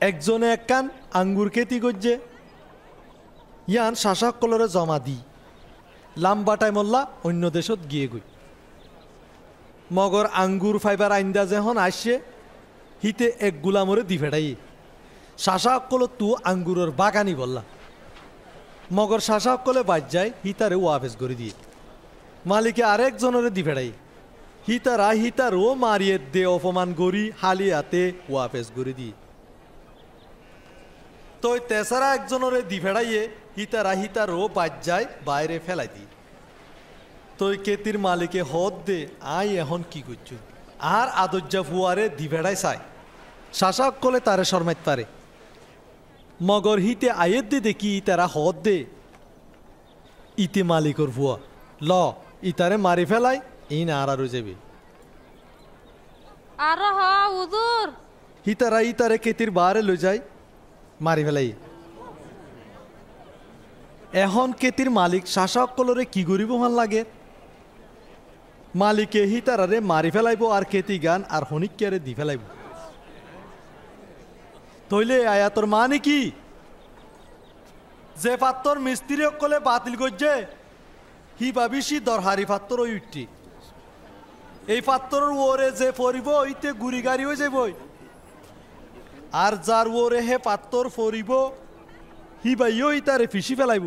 একজনে একখান আঙ্গুর খেতি করছে ইয়ান শাসক কলরে জমা দি লাম্বা টাইমল্লা অন্য দেশত গিয়ে গই মগর আঙ্গুর ফাইবার আইন্দা যখন আসছে হিতে এক গুলামরে দি ফেটাই শাসক কল তু আঙ্গুরের বাগানি বললা মগর শাসক কলে বাজ যায় হিতারে ওয়াফেস করে দিয়ে মালিকে আরেকজনের দি ফেটাই হিতারও মারিয়ে দে অপমান করি হালিয়াতে ওয়াফেস করে দিয়ে তো তেসারা একজনের দি ফেড়াইয়ে হিতারও বাজ যায় বাইরে ফেলাই দি তো কেতির মালিকে হদ দে আই এখন কি করছ আর আদর্জা ফুয়ারে দি ফেড়াই চাই শাসক কলে তারে শর্মাইত পারে মগর হিতে আয়ের দে দেখি তারা হদ দে ইতে মালিকর ভুয়া ল ইতারে মারি ফেলাই এই না আর যাবে আর হ হুজুর ইতারে কেতির বারে লই যায় মারি ফেলাই এখন কেতির মালিক শাসক কলরে কি করিব ভাল লাগে মালিকে হিতারারে মারি ফেলাইব আর কেতি গান আর হনিকারে দি ফেলাইব তইলে আয়াতর মানে কি যে পাত্তর মিস্ত্রি কলে বাতিল করছে হি ভাবিসি দরহারি পাত্তর ওই উঠটি এই পাত্তরের ওরে যে পরিব ওইতে গুড়ি গাড়ি হয়ে যাব আর যার ওরে হে পাত্তর ফরিব হি বাইও তারে ফিসি ফেলাইব